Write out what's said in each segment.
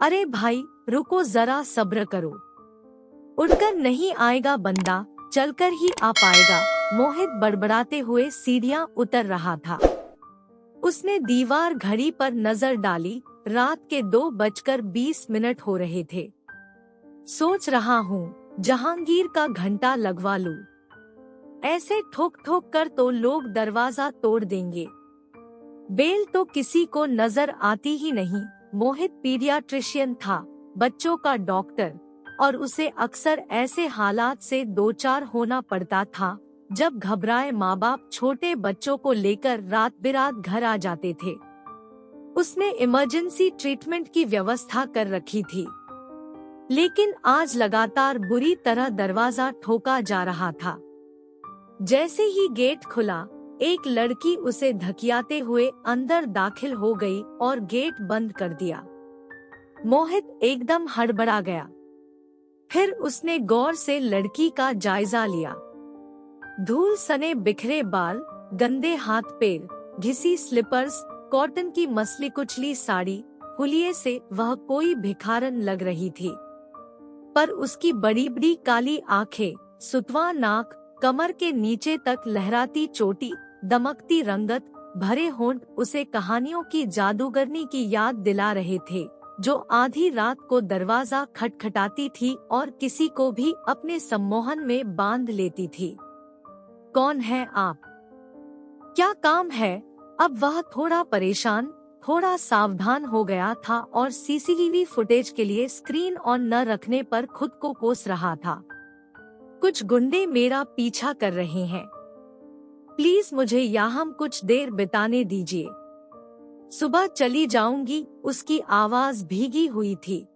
अरे भाई रुको जरा सब्र करो, उड़कर नहीं आएगा बंदा, चलकर ही आ पाएगा। मोहित बड़बड़ाते हुए सीढ़ियां उतर रहा था। उसने दीवार घड़ी पर नजर डाली, रात के 2:20 हो रहे थे। सोच रहा हूँ जहांगीर का घंटा लगवा लूं। ऐसे ठोक ठोक कर तो लोग दरवाजा तोड़ देंगे। बेल तो किसी को नजर आती ही नहीं। मोहित पीडियाट्रिशियन था, बच्चों का डॉक्टर, और उसे अक्सर ऐसे हालात से दो चार होना पड़ता था जब घबराए माँ बाप छोटे बच्चों को लेकर रात बिरात घर आ जाते थे। उसने इमरजेंसी ट्रीटमेंट की व्यवस्था कर रखी थी, लेकिन आज लगातार बुरी तरह दरवाजा ठोका जा रहा था। जैसे ही गेट खुला, एक लड़की उसे धकियाते हुए अंदर दाखिल हो गई और गेट बंद कर दिया। मोहित एकदम हड़बड़ा गया। फिर उसने गौर से लड़की का जायजा लिया। धूल सने बिखरे बाल, गंदे हाथ पैर, घिसी स्लीपर्स, कॉटन की मसली कुचली साड़ी, हुलिये से वह कोई भिखारन लग रही थी। पर उसकी बड़ी बड़ी काली आंखें, सुतवा नाक, कमर के नीचे तक लहराती चोटी, दमकती रंगत, भरे होंठ उसे कहानियों की जादूगरनी की याद दिला रहे थे, जो आधी रात को दरवाजा खटखटाती थी और किसी को भी अपने सम्मोहन में बांध लेती थी। कौन है आप? क्या काम है? अब वह थोड़ा परेशान, थोड़ा सावधान हो गया था और सीसीटीवी फुटेज के लिए स्क्रीन ऑन न रखने पर खुद को कोस रहा था। कुछ गुंडे मेरा पीछा कर रहे हैं। प्लीज मुझे यहाँ कुछ देर बिताने दीजिए। सुबह चली जाऊंगी। उसकी आवाज भीगी हुई थी।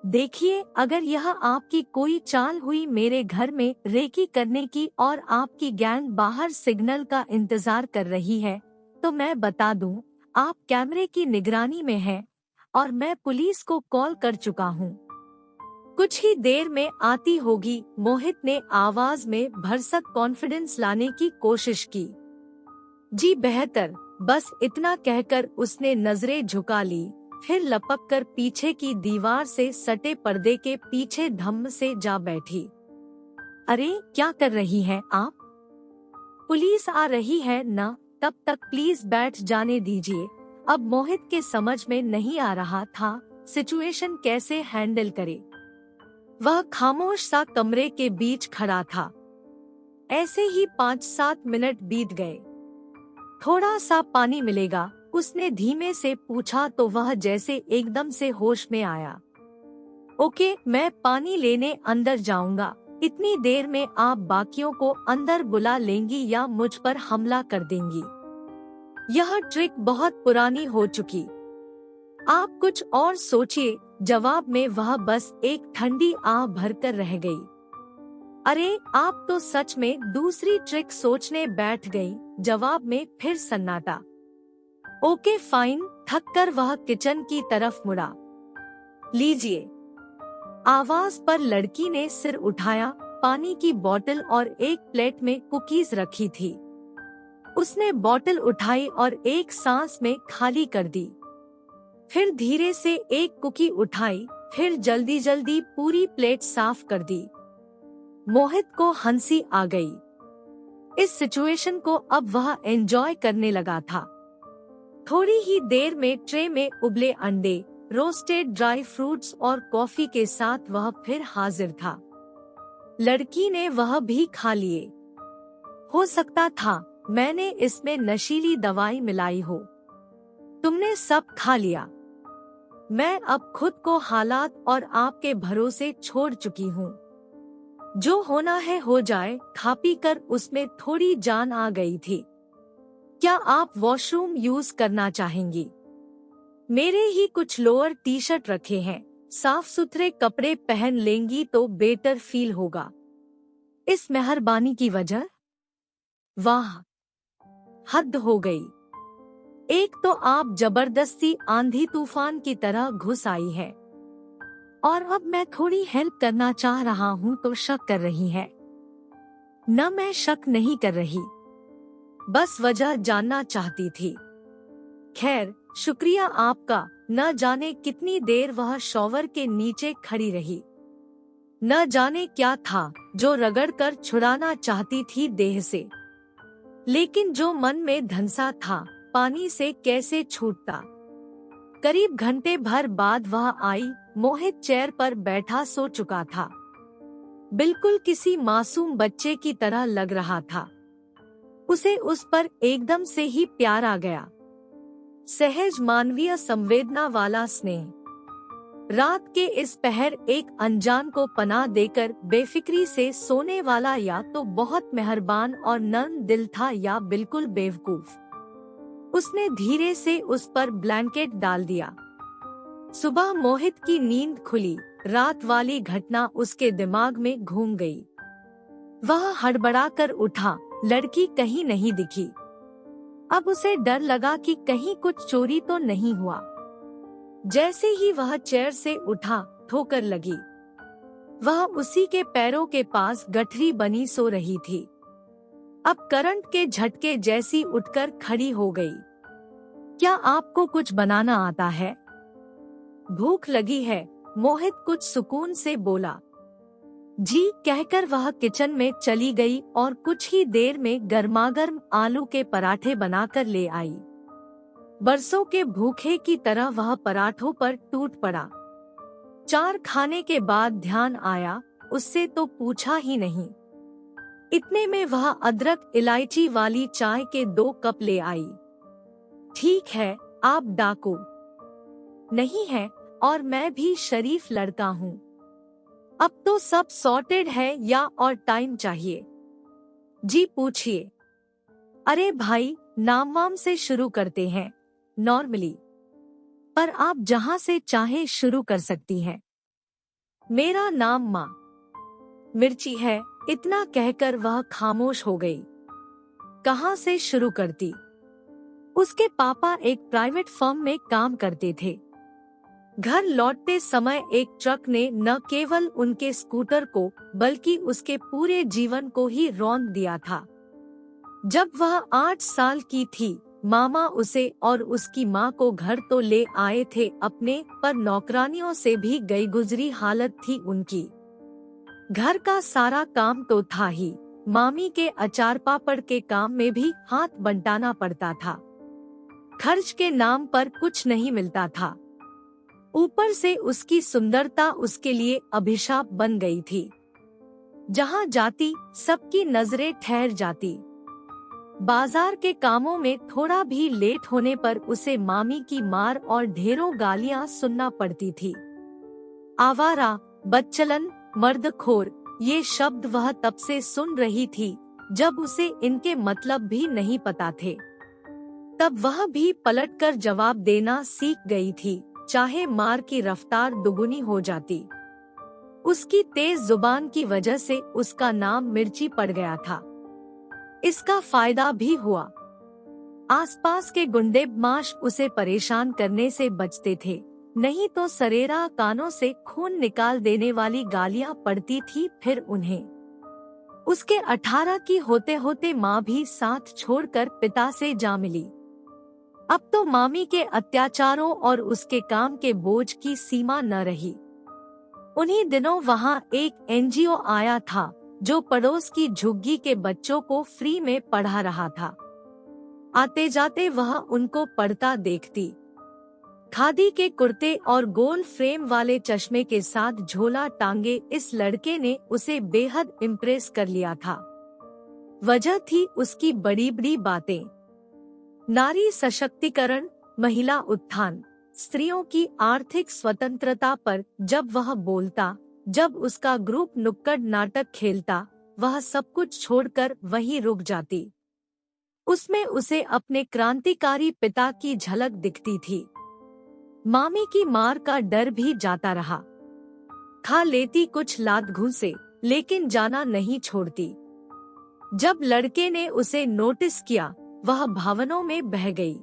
देखिए, अगर यह आपकी कोई चाल हुई मेरे घर में रेकी करने की और आपकी गैंग बाहर सिग्नल का इंतजार कर रही है, तो मैं बता दूं, आप कैमरे की निगरानी में हैं और मैं पुलिस को कॉल कर चुका हूं। कुछ ही देर में आती होगी। मोहित ने आवाज में भरसक कॉन्फिडेंस लाने की कोशिश की। जी बेहतर, बस इतना कहकर उसने नजरें झुका ली, फिर लपक कर पीछे की दीवार से सटे पर्दे के पीछे धम्म से जा बैठी। अरे क्या कर रही हैं आप? पुलिस आ रही है ना, तब तक प्लीज बैठ जाने दीजिए। अब मोहित के समझ में नहीं आ रहा था सिचुएशन कैसे हैंडल करे। वह खामोश सा कमरे के बीच खड़ा था। ऐसे ही 5-7 मिनट बीत गए। थोड़ा सा पानी मिलेगा? उसने धीमे से पूछा तो वह जैसे एकदम से होश में आया। ओके, मैं पानी लेने अंदर जाऊंगा। इतनी देर में आप बाकियों को अंदर बुला लेंगी या मुझ पर हमला कर देंगी? यह ट्रिक बहुत पुरानी हो चुकी। आप कुछ और सोचिए। जवाब में वह बस एक ठंडी आह भरकर रह गई। अरे आप तो सच में दूसरी ट्रिक सोचने बैठ गई। जवाब में फिर सन्नाटा। Okay fine. थककर वह किचन की तरफ मुड़ा। लीजिए। आवाज पर लड़की ने सिर उठाया। पानी की बोतल और एक प्लेट में कुकीज रखी थी। उसने बोतल उठाई और एक सांस में खाली कर दी। फिर धीरे से एक कुकी उठाई, फिर जल्दी जल्दी पूरी प्लेट साफ कर दी। मोहित को हंसी आ गई। इस सिचुएशन को अब वह एंजॉय करने लगा था। थोड़ी ही देर में ट्रे में उबले अंडे, रोस्टेड ड्राई फ्रूट्स और कॉफी के साथ वह फिर हाजिर था। लड़की ने वह भी खा लिए। हो सकता था मैंने इसमें नशीली दवाई मिलाई हो। तुमने सब खा लिया। मैं अब खुद को हालात और आपके भरोसे छोड़ चुकी हूँ। जो होना है हो जाए। खा पी कर उसमें थोड़ी जान आ गई थी। क्या आप वॉशरूम यूज करना चाहेंगी? मेरे ही कुछ लोअर टी शर्ट रखे हैं। साफ सुथरे कपड़े पहन लेंगी तो बेटर फील होगा। इस मेहरबानी की वजह? वाह, हद हो गई। एक तो आप जबरदस्ती आंधी तूफान की तरह घुस आई है, और अब मैं थोड़ी हेल्प करना चाह रहा हूँ तो शक कर रही है। न, मैं शक नहीं कर रही, बस वजह जानना चाहती थी। खैर, शुक्रिया आपका। न जाने कितनी देर वह शॉवर के नीचे खड़ी रही। न जाने क्या था जो रगड़कर छुड़ाना चाहती थी देह से, लेकिन जो मन में धंसा था पानी से कैसे छूटता। करीब घंटे भर बाद वह आई। मोहित चेयर पर बैठा सो चुका था, बिल्कुल किसी मासूम बच्चे की तरह लग रहा था। उसे उस पर एकदम से ही प्यार आ गया, सहज मानवीय संवेदना वाला स्नेह। रात के इस पहर एक अनजान को पनाह देकर बेफिक्री से सोने वाला या तो बहुत मेहरबान और नर्म दिल था या बिल्कुल बेवकूफ। उसने धीरे से उस पर ब्लैंकेट डाल दिया। सुबह मोहित की नींद खुली। रात वाली घटना उसके दिमाग में घूम गई। वह हड़बड़ाकर उठा, लड़की कहीं नहीं दिखी। अब उसे डर लगा कि कहीं कुछ चोरी तो नहीं हुआ। जैसे ही वह चेयर से उठा, ठोकर लगी। वह उसी के पैरों के पास गठरी बनी सो रही थी। अब करंट के झटके जैसी उठकर खड़ी हो गई। क्या आपको कुछ बनाना आता है? भूख लगी है, मोहित कुछ सुकून से बोला। जी कहकर वह किचन में चली गई और कुछ ही देर में गर्मागर्म आलू के पराठे बनाकर ले आई। बरसों के भूखे की तरह वह पराठों पर टूट पड़ा। 4 खाने के बाद ध्यान आया, उससे तो पूछा ही नहीं। इतने में वह अदरक इलायची वाली चाय के 2 कप ले आई। ठीक है, आप डाकू नहीं है और मैं भी शरीफ लड़का हूँ। अब तो सब सॉर्टेड है या और टाइम चाहिए? जी पूछिए। अरे भाई, नाम वाम से शुरू करते हैं नॉर्मली, पर आप जहां से चाहे शुरू कर सकती हैं। मेरा नाम माँ मिर्ची है। इतना कहकर वह खामोश हो गई। कहाँ से शुरू करती? उसके पापा एक प्राइवेट फर्म में काम करते थे। घर लौटते समय एक ट्रक ने न केवल उनके स्कूटर को बल्कि उसके पूरे जीवन को ही रौंद दिया था। जब वह 8 साल की थी, मामा उसे और उसकी माँ को घर तो ले आए थे अपने, पर नौकरानियों से भी गई गुजरी हालत थी उनकी। घर का सारा काम तो था ही, मामी के अचार पापड़ के काम में भी हाथ बंटाना पड़ता था। खर्च के नाम पर कुछ नहीं मिलता था। ऊपर से उसकी सुंदरता उसके लिए अभिशाप बन गई थी। जहाँ जाती सबकी नजरें ठहर जाती। बाजार के कामों में थोड़ा भी लेट होने पर उसे मामी की मार और ढेरों गालियां सुनना पड़ती थी। आवारा, बदचलन, मर्दखोर, ये शब्द वह तब से सुन रही थी जब उसे इनके मतलब भी नहीं पता थे। तब वह भी पलटकर जवाब देना सीख गई थी, चाहे मार की रफ्तार दुगुनी हो जाती। उसकी तेज जुबान की वजह से उसका नाम मिर्ची पड़ गया था। इसका फायदा भी हुआ। आसपास के गुंडे बदमाश उसे परेशान करने से बचते थे, नहीं तो सरेरा कानों से खून निकाल देने वाली गालियां पड़ती थी फिर उन्हें। उसके 18 की होते होते माँ भी साथ छोड़कर पिता से जा मिली। अब तो मामी के अत्याचारों और उसके काम के बोझ की सीमा न रही। उन्हीं दिनों वहाँ एक एनजीओ आया था जो पड़ोस की झुग्गी के बच्चों को फ्री में पढ़ा रहा था। आते जाते वह उनको पढ़ता देखती। खादी के कुर्ते और गोल फ्रेम वाले चश्मे के साथ झोला टांगे इस लड़के ने उसे बेहद इम्प्रेस कर लिया था। वजह थी उसकी बड़ी बड़ी बातें। नारी सशक्तिकरण, महिला उत्थान, स्त्रियों की आर्थिक स्वतंत्रता पर जब वह बोलता, जब उसका ग्रुप नुक्कड़ नाटक खेलता, वह सब कुछ छोड़कर वहीं रुक जाती। उसमें उसे अपने क्रांतिकारी पिता की झलक दिखती थी। मामी की मार का डर भी जाता रहा। खा लेती कुछ लात घूंसे, लेकिन जाना नहीं छोड़ती। जब लड़के ने उसे नोटिस किया, वह भावनाओं में बह गई।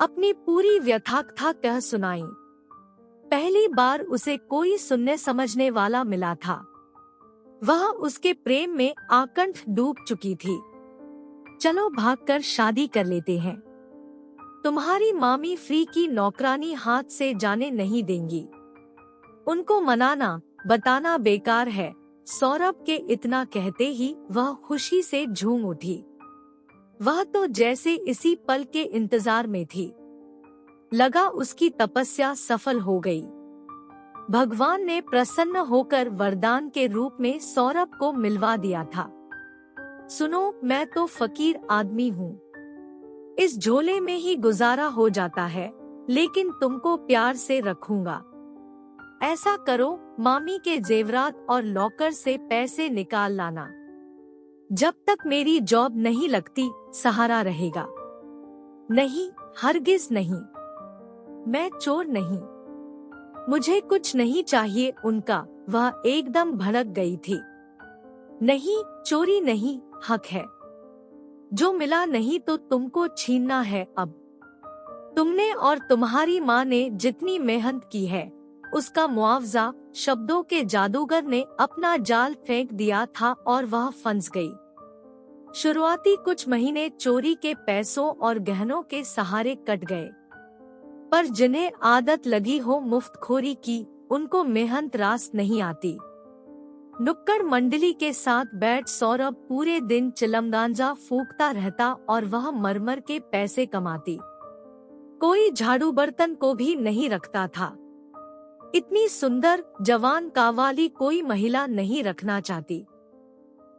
अपनी पूरी व्यथाकथा कह सुनाई। पहली बार उसे कोई सुनने समझने वाला मिला था। वह उसके प्रेम में आकंठ डूब चुकी थी। चलो भागकर शादी कर लेते हैं। तुम्हारी मामी फ्री की नौकरानी हाथ से जाने नहीं देंगी। उनको मनाना बताना बेकार है। सौरभ के इतना कहते ही वह खुशी से झूम उठी। वह तो जैसे इसी पल के इंतजार में थी। लगा उसकी तपस्या सफल हो गई। भगवान ने प्रसन्न होकर वरदान के रूप में सौरभ को मिलवा दिया था। सुनो, मैं तो फकीर आदमी हूँ, इस झोले में ही गुजारा हो जाता है, लेकिन तुमको प्यार से रखूंगा। ऐसा करो, मामी के जेवरात और लॉकर से पैसे निकाल लाना। जब तक मेरी जॉब नहीं लगती सहारा रहेगा। नहीं, हरगिज नहीं, मैं चोर नहीं, मुझे कुछ नहीं चाहिए उनका। वह एकदम भड़क गई थी। नहीं, चोरी नहीं, हक है। जो मिला नहीं तो तुमको छीनना है। अब तुमने और तुम्हारी माँ ने जितनी मेहनत की है उसका मुआवजा। शब्दों के जादूगर ने अपना जाल फेंक दिया था और वह फंस गई। शुरुआती कुछ महीने चोरी के पैसों और गहनों के सहारे कट गए, पर जिन्हें आदत लगी हो मुफ्तखोरी की, उनको मेहनत रास नहीं आती। नुक्कड़ मंडली के साथ बैठ सौरभ पूरे दिन चिलमगांजा फूंकता रहता और वह मरमर के पैसे कमाती। कोई झाड़ू बर्तन को भी नहीं रखता था। इतनी सुंदर जवान कावाली कोई महिला नहीं रखना चाहती।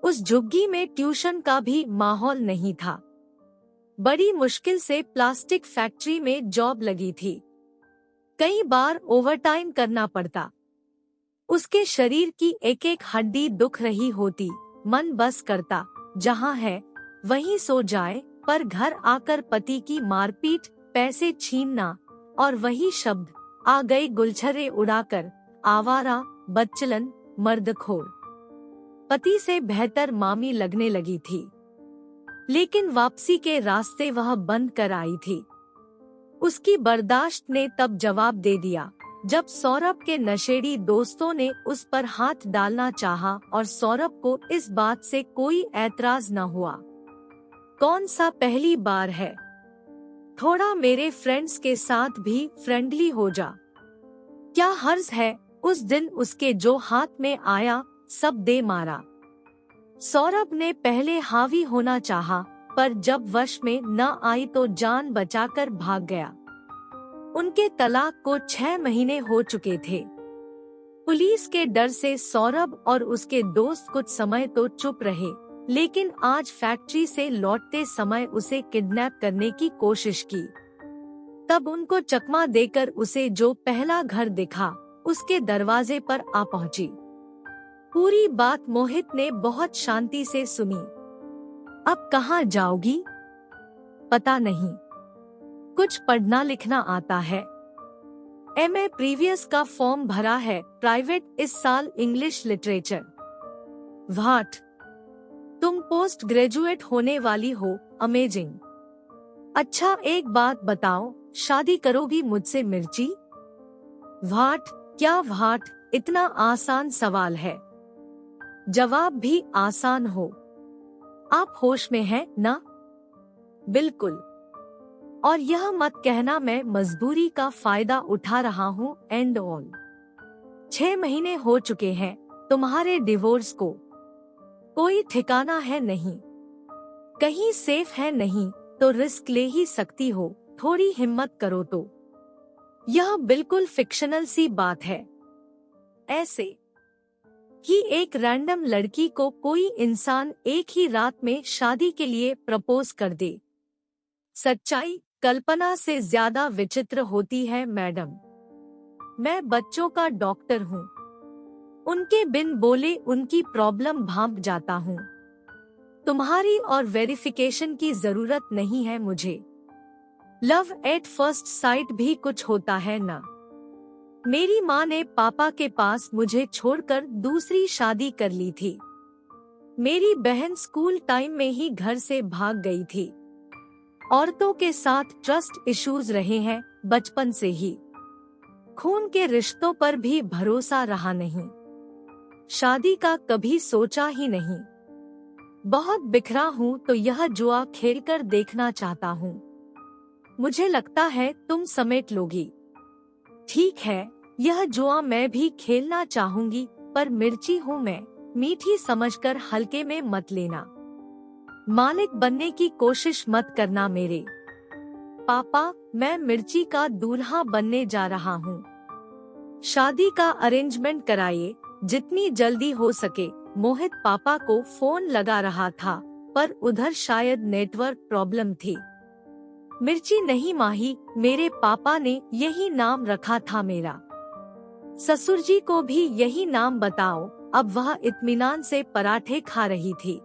उस झुग्गी में ट्यूशन का भी माहौल नहीं था। बड़ी मुश्किल से प्लास्टिक फैक्ट्री में जॉब लगी थी। कई बार ओवरटाइम करना पड़ता। उसके शरीर की एक एक हड्डी दुख रही होती। मन बस करता जहाँ है वहीं सो जाए, पर घर आकर पति की मारपीट, पैसे छीनना और वही शब्द, आ गए गुलछर्रे उड़ाकर, आवारा, बदचलन, मर्दखोर। पति से बेहतर मामी लगने लगी थी, लेकिन वापसी के रास्ते वह बंद कर आई थी। उसकी बर्दाश्त ने तब जवाब दे दिया जब सौरभ के नशेड़ी दोस्तों ने उस पर हाथ डालना चाहा और सौरभ को इस बात से कोई ऐतराज न हुआ। कौन सा पहली बार है, थोड़ा मेरे फ्रेंड्स के साथ भी फ्रेंडली हो जा। क्या हर्ज है, उस दिन उसके जो हाथ में आया सब दे मारा। सौरभ ने पहले हावी होना चाहा, पर जब वश में न आई तो जान बचाकर भाग गया। उनके तलाक को 6 महीने हो चुके थे। पुलिस के डर से सौरभ और उसके दोस्त कुछ समय तो चुप रहे, लेकिन आज फैक्ट्री से लौटते समय उसे किडनैप करने की कोशिश की। तब उनको चकमा देकर उसे जो पहला घर दिखा उसके दरवाजे पर आ पहुंची। पूरी बात मोहित ने बहुत शांति से सुनी। अब कहाँ जाओगी? पता नहीं, कुछ पढ़ना लिखना आता है। एमए प्रीवियस का फॉर्म भरा है, प्राइवेट, इस साल इंग्लिश लिटरेचर। वाट, तुम पोस्ट ग्रेजुएट होने वाली हो, अमेजिंग। अच्छा एक बात बताओ, शादी करोगी मुझसे मिर्ची? वाट, क्या वाट, इतना आसान सवाल है, जवाब भी आसान हो। आप होश में हैं ना? बिल्कुल। और यह मत कहना मैं मजबूरी का फायदा उठा रहा हूँ एंड ऑल। 6 महीने हो चुके हैं तुम्हारे डिवोर्स को, कोई ठिकाना है नहीं, कहीं सेफ है नहीं, तो रिस्क ले ही सकती हो, थोड़ी हिम्मत करो तो। यह बिल्कुल फिक्शनल सी बात है। ऐसे कि एक रैंडम लड़की को कोई इंसान एक ही रात में शादी के लिए प्रपोज कर दे। सच्चाई कल्पना से ज्यादा विचित्र होती है मैडम। मैं बच्चों का डॉक्टर हूँ, उनके बिन बोले उनकी प्रॉब्लम भांप जाता हूँ। तुम्हारी और वेरिफिकेशन की जरूरत नहीं है मुझे। लव एट फर्स्ट साइट भी कुछ होता है ना। मेरी माँ ने पापा के पास मुझे छोड़कर दूसरी शादी कर ली थी। मेरी बहन स्कूल टाइम में ही घर से भाग गई थी। औरतों के साथ ट्रस्ट इश्यूज रहे हैं बचपन से ही। खून के रिश्तों पर भी भरोसा रहा नहीं। शादी का कभी सोचा ही नहीं। बहुत बिखरा हूँ तो यह जुआ खेलकर देखना चाहता हूँ। मुझे लगता है तुम समेट लोगी। ठीक है, यह जुआ मैं भी खेलना चाहूंगी, पर मिर्ची हूँ मैं, मीठी समझकर हल्के में मत लेना। मालिक बनने की कोशिश मत करना मेरे। पापा, मैं मिर्ची का दूल्हा बनने जा रहा हूँ। शादी का अरेंजमेंट कराइए, जितनी जल्दी हो सके। मोहित पापा को फोन लगा रहा था, पर उधर शायद नेटवर्क प्रॉब्लम थी। मिर्ची नहीं माही, मेरे पापा ने यही नाम रखा था मेरा। ससुर जी को भी यही नाम बताओ। अब वह इत्मीनान से पराठे खा रही थी।